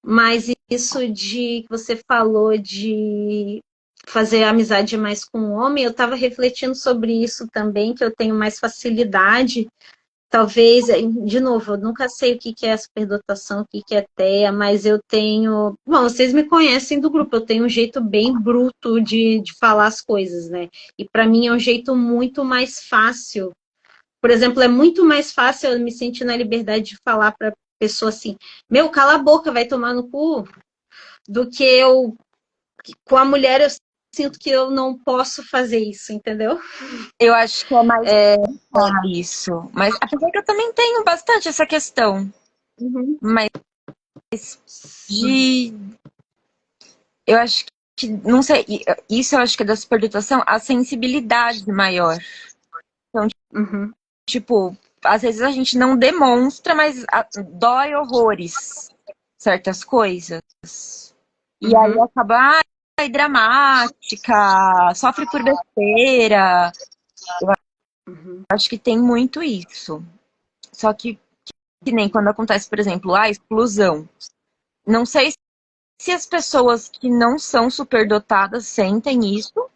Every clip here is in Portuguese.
Mas isso de que você falou de fazer amizade mais com o homem, eu estava refletindo sobre isso também, que eu tenho mais facilidade. Talvez, de novo, eu nunca sei o que que é superdotação, o que que é TEA, mas eu tenho. Bom, vocês me conhecem do grupo, eu tenho um jeito bem bruto de falar as coisas, né? E para mim é um jeito muito mais fácil. Por exemplo, é muito mais fácil eu me sentir na liberdade de falar para pessoa assim: meu, cala a boca, vai tomar no cu, do que eu. Com a mulher, eu sinto que eu não posso fazer isso, entendeu? Eu acho que é mais isso. Mas apesar que eu também tenho bastante essa questão. Uhum. Mas de. Eu acho que. Não sei. Isso eu acho que é da superdotação, a sensibilidade maior. Então, Uhum. tipo, às vezes a gente não demonstra, mas dói horrores certas coisas. E aí Uhum. acaba, ai, dramática, sofre por besteira. Eu Uhum. acho que tem muito isso. Só que nem quando acontece, por exemplo, a explosão. Não sei se as pessoas que não são superdotadas sentem isso.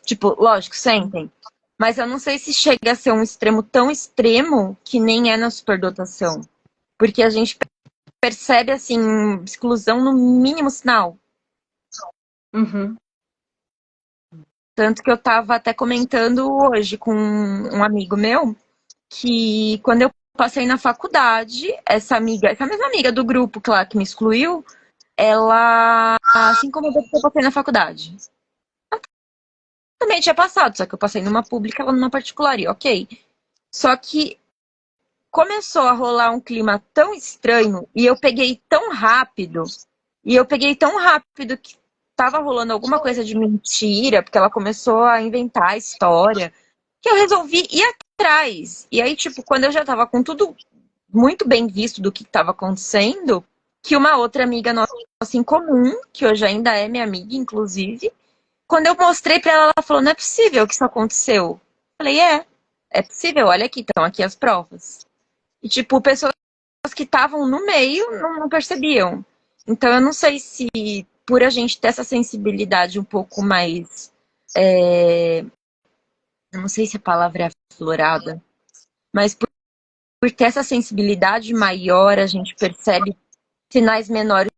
Tipo, lógico, sentem. Mas eu não sei se chega a ser um extremo tão extremo que nem é na superdotação. Porque a gente percebe, assim, exclusão no mínimo sinal. Uhum. Tanto que eu tava até comentando hoje com um amigo meu que quando eu passei na faculdade, essa mesma amiga do grupo que lá que me excluiu, ela se incomodou porque eu passei na faculdade. Também tinha passado, só que eu passei numa pública, ela numa particular, e ok. Só que começou a rolar um clima tão estranho e eu peguei tão rápido que tava rolando alguma coisa de mentira, porque ela começou a inventar a história, que eu resolvi ir atrás. E aí, tipo, quando eu já tava com tudo muito bem visto do que estava acontecendo, que uma outra amiga nossa em comum, que hoje ainda é minha amiga, inclusive, quando eu mostrei pra ela, ela falou: não é possível que isso aconteceu. Eu falei: é possível, olha aqui, estão aqui as provas. E, tipo, pessoas que estavam no meio não percebiam. Então, eu não sei se por a gente ter essa sensibilidade um pouco mais. Eu não sei se a palavra é aflorada, mas por ter essa sensibilidade maior, a gente percebe sinais menores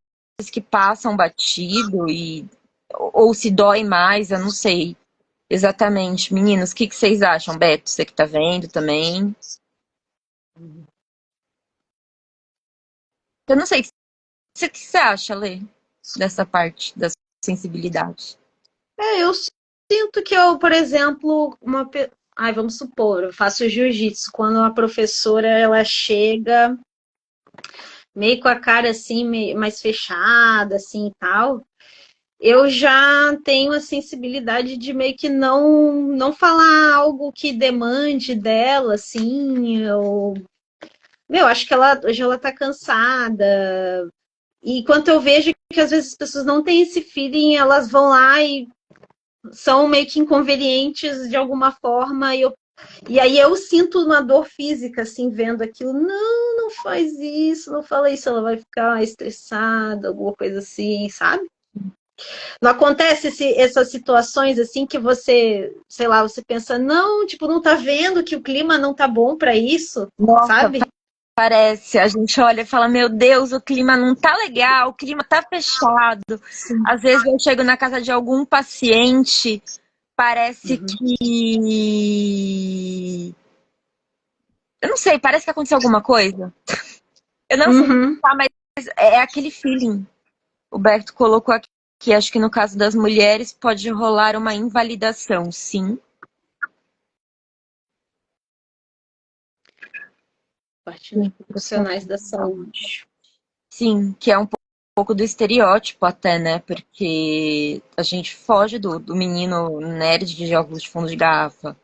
que passam batido ou se dói mais, eu não sei exatamente. Meninos, o que vocês acham, Beto? Você que tá vendo também. Eu não sei, o que você acha, Lê, dessa parte da sensibilidade? Eu sinto que eu, por exemplo, Ai, vamos supor, eu faço jiu-jitsu. Quando a professora ela chega meio com a cara assim, mais fechada, assim e tal, eu já tenho a sensibilidade de meio que não falar algo que demande dela, assim, ou meu, acho que ela hoje ela tá cansada. E quando eu vejo que às vezes as pessoas não têm esse feeling, elas vão lá e são meio que inconvenientes de alguma forma, e aí eu sinto uma dor física, assim, vendo aquilo. Não faz isso, não fala isso, ela vai ficar estressada, alguma coisa assim, sabe? Não acontece essas situações assim que você, sei lá, você pensa, não, tipo, não tá vendo que o clima não tá bom para isso, Nossa, sabe? parece. A gente olha e fala: Meu Deus, o clima não tá legal, o clima tá fechado. Sim. Às vezes eu chego na casa de algum paciente, parece Uhum. que. Eu não sei, parece que aconteceu alguma coisa. Eu não sei Uhum. explicar, mas é aquele feeling. O Berto colocou aqui que acho que no caso das mulheres pode rolar uma invalidação, sim. Parte dos profissionais da saúde. Sim, que é um pouco do estereótipo até, né? Porque a gente foge do menino nerd de óculos de fundo de garrafa.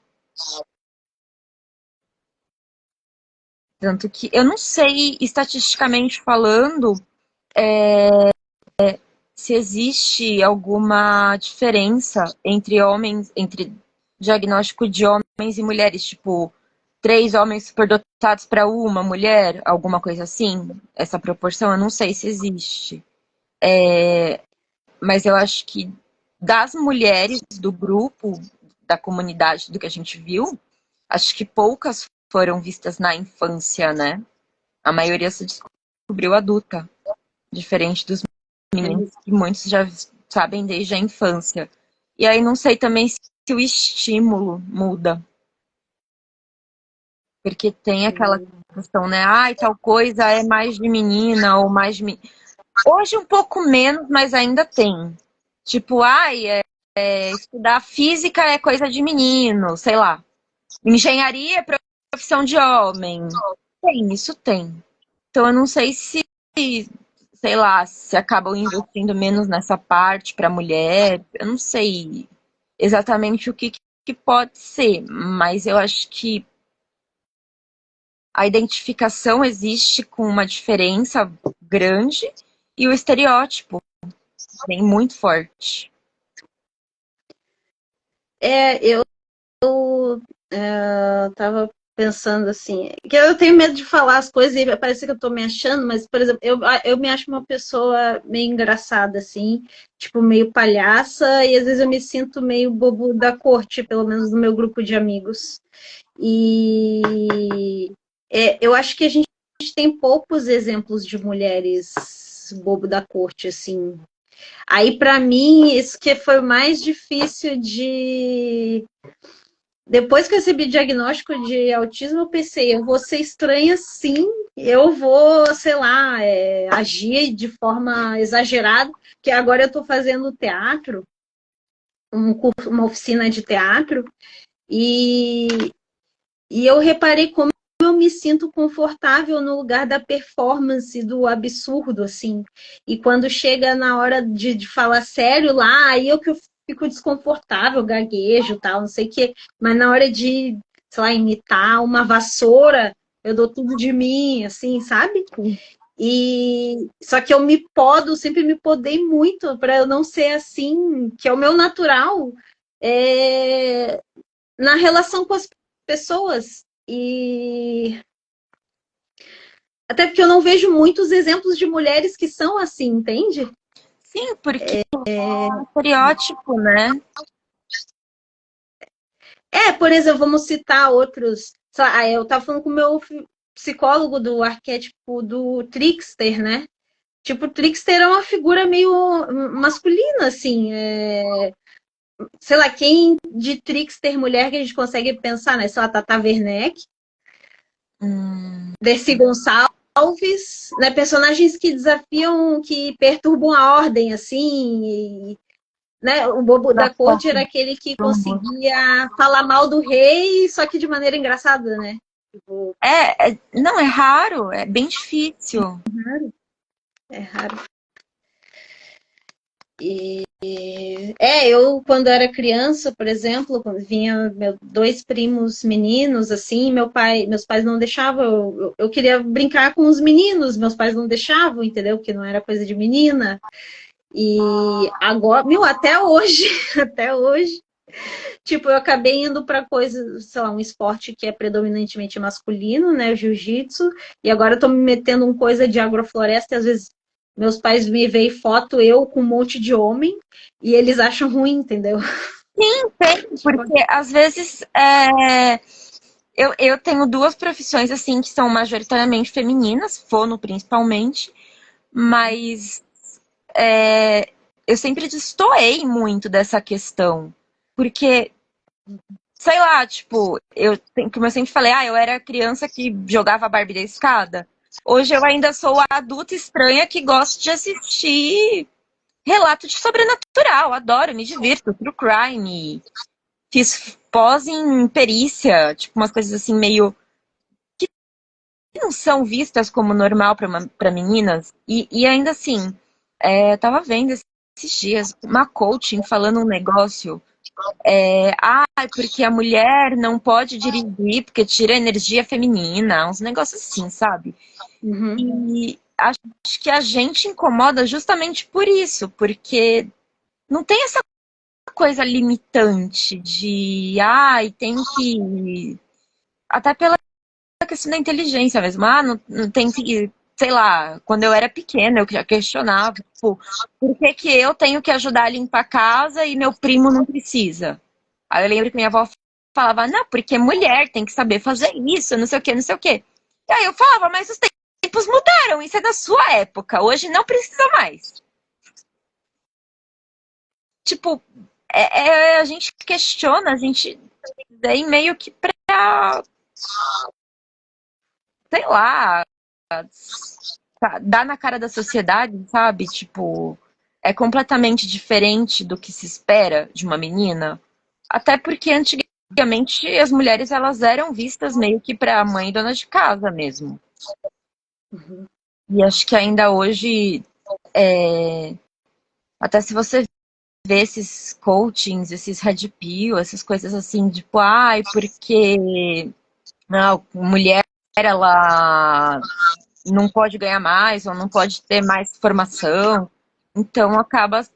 Tanto que eu não sei, estatisticamente falando, se existe alguma diferença entre homens, entre diagnóstico de homens e mulheres, tipo, 3 homens superdotados para uma mulher, alguma coisa assim. Essa proporção eu não sei se existe. Mas eu acho que das mulheres do grupo, da comunidade, do que a gente viu, acho que poucas foram vistas na infância, né? A maioria se descobriu adulta, diferente dos meninos que muitos já sabem desde a infância. E aí não sei também se o estímulo muda. Porque tem aquela questão, né? Ai, tal coisa é mais de menina ou mais de menina. Hoje um pouco menos, mas ainda tem. Tipo, estudar física é coisa de menino, sei lá. Engenharia é profissão de homem. Tem, isso tem. Então eu não sei se, sei lá, se acabam investindo menos nessa parte para mulher. Eu não sei exatamente o que pode ser, mas eu acho que a identificação existe com uma diferença grande e o estereótipo vem muito forte. Eu tava pensando assim, que eu tenho medo de falar as coisas e parece que eu tô me achando, mas, por exemplo, eu me acho uma pessoa meio engraçada, assim, tipo, meio palhaça, e às vezes eu me sinto meio bobo da corte, pelo menos no meu grupo de amigos. E eu acho que a gente tem poucos exemplos de mulheres bobo da corte, assim. Aí, para mim, isso que foi o mais difícil de. Depois que eu recebi diagnóstico de autismo, eu pensei, eu vou ser estranha sim, eu vou, sei lá, agir de forma exagerada, que agora eu estou fazendo teatro, uma oficina de teatro, e, e eu reparei como eu me sinto confortável no lugar da performance, do absurdo, assim. E quando chega na hora de falar sério lá, aí eu que eu fico desconfortável, gaguejo, tal, não sei o quê. Mas na hora de, sei lá, imitar uma vassoura, eu dou tudo de mim, assim, sabe? E só que eu me podo, sempre me podei muito para eu não ser assim, que é o meu natural, na relação com as pessoas. E até porque eu não vejo muitos exemplos de mulheres que são assim, entende? Sim, porque é um estereótipo, né? Por exemplo, vamos citar outros. Eu estava falando com o meu psicólogo do arquétipo do trickster, né? Tipo, o trickster é uma figura meio masculina, assim. Sei lá, quem de trickster mulher que a gente consegue pensar, né? Sei lá, Tata Werneck, Dercy Gonçalves, né? Personagens que desafiam, que perturbam a ordem, assim. Né? O bobo da corte era aquele que conseguia falar mal do rei, só que de maneira engraçada, né? Tipo, Não, é raro, é bem difícil. é raro. Eu, quando era criança, por exemplo, quando vinha dois primos meninos, assim, meus pais não deixavam, eu queria brincar com os meninos, meus pais não deixavam, entendeu? Porque não era coisa de menina. E agora, até hoje, até hoje, tipo, eu acabei indo para coisa, sei lá, um esporte que é predominantemente masculino, né, jiu-jitsu, e agora eu tô me metendo em coisa de agrofloresta, e às vezes meus pais me veem foto eu com um monte de homem, e eles acham ruim, entendeu? Sim, tem, porque às vezes eu tenho duas profissões assim que são majoritariamente femininas, fono principalmente, mas eu sempre destoei muito dessa questão. Porque, sei lá, tipo, como eu sempre falei, eu era criança que jogava Barbie da escada. Hoje eu ainda sou a adulta estranha que gosta de assistir relato de sobrenatural. Adoro, me divirto, true crime. Fiz pós em perícia, tipo, umas coisas assim meio que não são vistas como normal para meninas. E ainda assim, eu tava vendo esses dias uma coaching falando um negócio. Porque a mulher não pode dirigir porque tira a energia feminina, uns negócios assim, sabe? Uhum. E acho que a gente incomoda justamente por isso, porque não tem essa coisa limitante de, tem que. Até pela questão da inteligência mesmo, não tem que sei lá, quando eu era pequena, eu já questionava, tipo, por que que eu tenho que ajudar a limpar a casa e meu primo não precisa? Aí eu lembro que minha avó falava, não, porque mulher tem que saber fazer isso, não sei o quê, não sei o quê. E aí eu falava, mas os tempos mudaram, isso é da sua época, hoje não precisa mais. Tipo, a gente questiona, a gente vem meio que pra, sei lá, dar na cara da sociedade, sabe? Tipo, é completamente diferente do que se espera de uma menina. Até porque antigamente as mulheres elas eram vistas meio que pra mãe e dona de casa mesmo. Uhum. E acho que ainda hoje, até se você vê esses coachings, esses red pill, essas coisas assim, tipo, ai, porque não, mulher ela não pode ganhar mais ou não pode ter mais formação. Então acaba,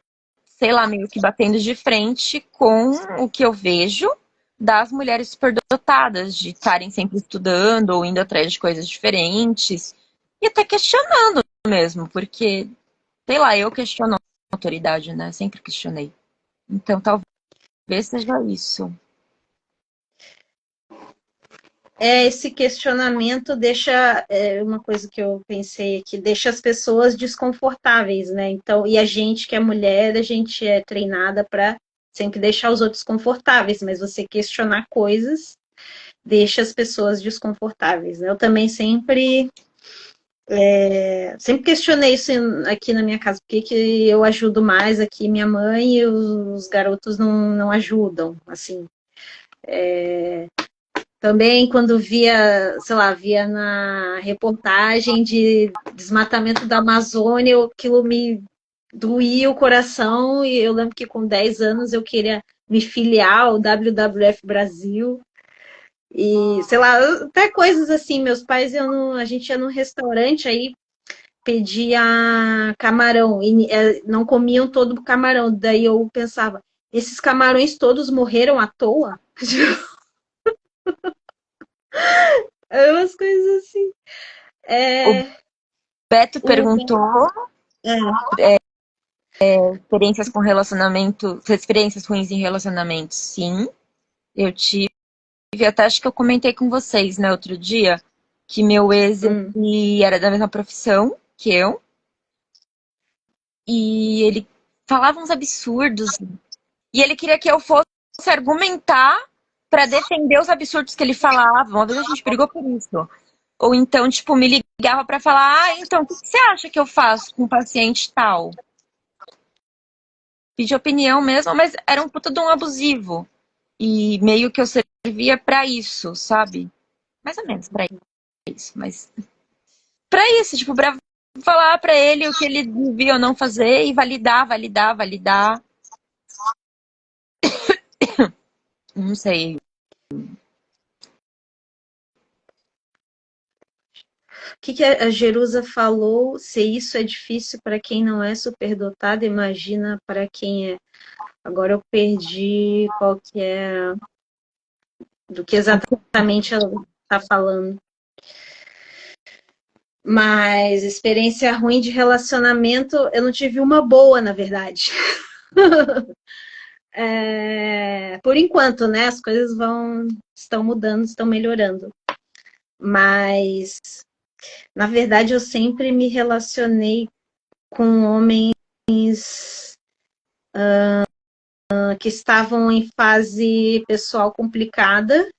sei lá, meio que batendo de frente com o que eu vejo das mulheres superdotadas, de estarem sempre estudando ou indo atrás de coisas diferentes e até questionando mesmo, porque, sei lá, eu questiono a autoridade, né? Sempre questionei. Então talvez seja isso. Esse questionamento deixa, uma coisa que eu pensei aqui, deixa as pessoas desconfortáveis, né? Então, e a gente que é mulher, a gente é treinada para sempre deixar os outros confortáveis, mas você questionar coisas deixa as pessoas desconfortáveis, né? Eu também sempre questionei isso aqui na minha casa, por que que eu ajudo mais aqui minha mãe e os garotos não ajudam, assim. Também quando via, sei lá, via na reportagem de desmatamento da Amazônia, aquilo me doía o coração e eu lembro que com 10 anos eu queria me filiar ao WWF Brasil e, sei lá, até coisas assim, meus pais, a gente ia num restaurante aí, pedia camarão e não comiam todo o camarão, daí eu pensava, esses camarões todos morreram à toa? Umas coisas assim. O É, Beto o, perguntou é, experiências com relacionamento, experiências ruins em relacionamentos. Sim, eu tive, até acho que eu comentei com vocês, né, outro dia, que meu ex, hum, ele era da mesma profissão que eu, e ele falava uns absurdos, e ele queria que eu fosse argumentar para defender os absurdos que ele falava. Uma vez a gente brigou por isso. Ou então, tipo, me ligava para falar, ah, então, o que você acha que eu faço com um paciente tal? Pedir opinião mesmo, mas era um puta de um abusivo. E meio que eu servia pra isso, sabe? Mais ou menos pra isso, mas pra isso, tipo, pra falar pra ele o que ele devia ou não fazer e validar, validar, validar. Não sei. o que a Jerusa falou? Se isso é difícil para quem não é superdotado, imagina para quem é. Agora eu perdi qual que é, do que exatamente ela está falando. Mas experiência ruim de relacionamento, eu não tive uma boa, na verdade. Por enquanto, né? As coisas estão mudando, estão melhorando. Mas, na verdade, eu sempre me relacionei com homens que estavam em fase pessoal complicada,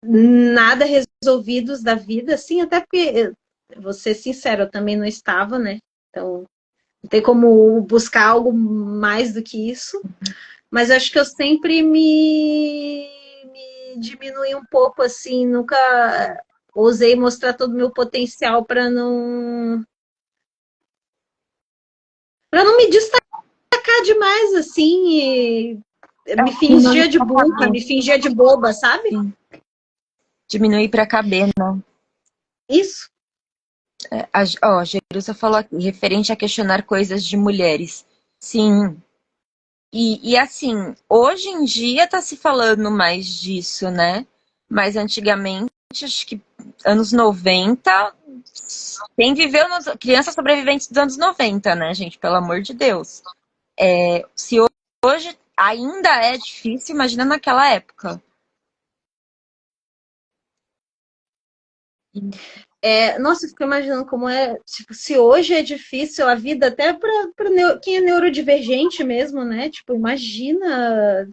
nada resolvidos da vida, assim, até porque, vou ser sincero, eu também não estava, né? Então, não tem como buscar algo mais do que isso. Mas acho que eu sempre me diminui um pouco, assim, nunca ousei mostrar todo o meu potencial para não me destacar demais, assim, e me Diminuir fingia de pra burra, caber. me fingia de boba, sabe? Sim. Diminuir pra caber, né? Isso. A Jerusa falou aqui, referente a questionar coisas de mulheres. Sim. E assim, hoje em dia tá se falando mais disso, né? Mas antigamente, acho que anos 90 quem viveu crianças sobreviventes dos anos 90, né, gente? Pelo amor de Deus. Se hoje ainda é difícil, imagina naquela época. Nossa, eu fico imaginando como é, tipo, se hoje é difícil a vida até para quem é neurodivergente mesmo, né? Tipo, imagina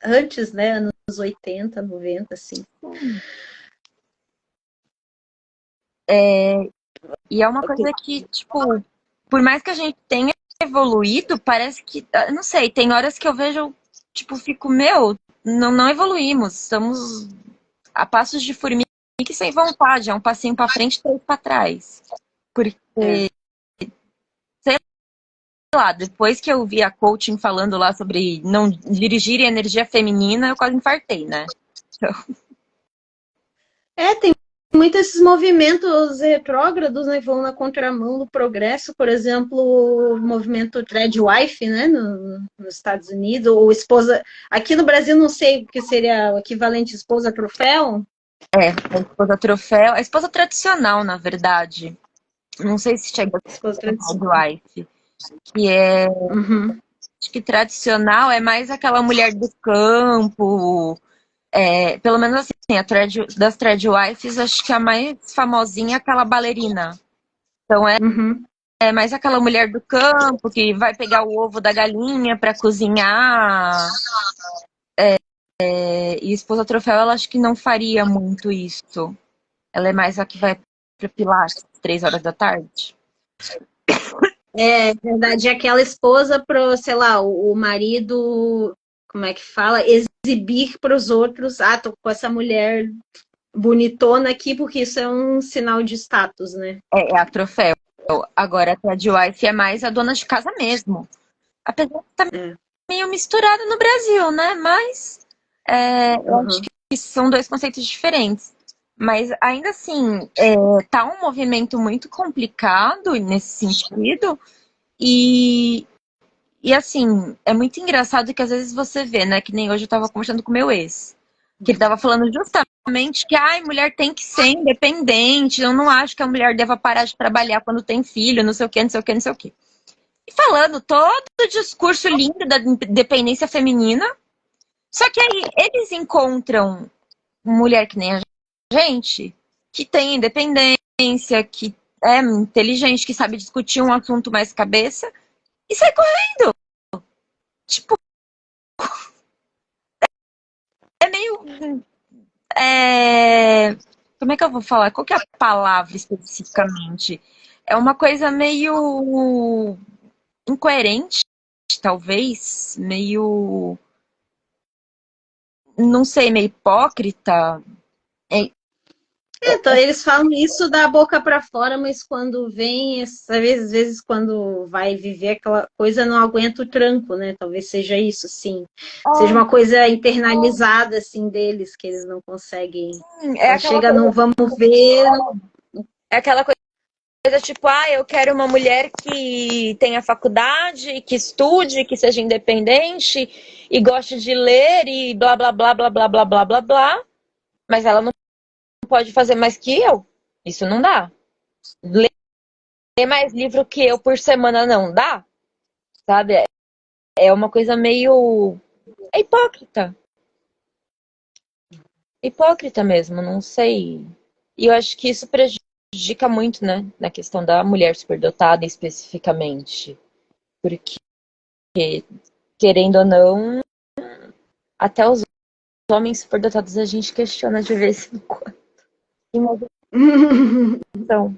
antes, né? Anos 80, 90, assim. E é uma coisa que, tipo, por mais que a gente tenha evoluído, parece que, não sei, tem horas que eu vejo, tipo, fico, não evoluímos, estamos a passos de formiga e sem vontade, é um passinho para frente, 3 para trás. Porque, sei lá, depois que eu vi a coaching falando lá sobre não dirigir energia feminina, eu quase infartei, né? Então... Tem muitos esses movimentos retrógrados, né, que vão na contramão do progresso, por exemplo, o movimento Tradwife, né, nos Estados Unidos, ou esposa, aqui no Brasil não sei o que seria o equivalente esposa troféu. A esposa troféu, a esposa tradicional, na verdade. Não sei se chega a Esposa ser tradicional. Tradwife, que é, Uhum. acho que tradicional é mais aquela mulher do campo. Pelo menos assim, das Tradwives, acho que a mais famosinha é aquela bailarina. Então Uhum. é mais aquela mulher do campo que vai pegar o ovo da galinha para cozinhar. E esposa troféu, ela acho que não faria muito isso. Ela é mais a que vai para Pilates, 3 horas da tarde. É verdade, aquela esposa pro, sei lá, o marido, como é que fala? Exibir para os outros, tô com essa mulher bonitona aqui, porque isso é um sinal de status, né? É a troféu. Agora a Tradwife é mais a dona de casa mesmo. Apesar de estar meio misturado no Brasil, né? Mas eu acho que são 2 conceitos diferentes. Mas ainda assim, tá um movimento muito complicado nesse sentido. E assim, é muito engraçado que às vezes você vê, né? Que nem hoje eu tava conversando com meu ex. Que ele tava falando justamente que mulher tem que ser independente. Eu não acho que a mulher deva parar de trabalhar quando tem filho, não sei o quê, não sei o quê, não sei o quê. E falando todo o discurso lindo da independência feminina. Só que aí eles encontram mulher que nem a gente, que tem independência, que é inteligente, que sabe discutir um assunto mais cabeça, e sai correndo. Tipo, é meio. Como é que eu vou falar? Qual que é a palavra especificamente? É uma coisa meio incoerente, talvez, meio. Não sei, meio hipócrita. Então, eles falam isso da boca para fora, mas quando vem, às vezes quando vai viver aquela coisa, não aguenta o tranco, né? Talvez seja isso, sim. Seja uma coisa internalizada, assim, deles, que eles não conseguem. É Quando aquela chega coisa, no vamos ver. é aquela coisa tipo, eu quero uma mulher que tenha faculdade, que estude, que seja independente e goste de ler e blá blá blá blá blá blá blá blá blá, mas ela não pode fazer mais que eu. Isso não dá. Ler mais livro que eu por semana não dá, sabe? É uma coisa meio. É hipócrita. Hipócrita mesmo, não sei. E eu acho que isso prejudica muito, né? Na questão da mulher superdotada especificamente. Porque, querendo ou não, até os homens superdotados a gente questiona de vez em quando. Então,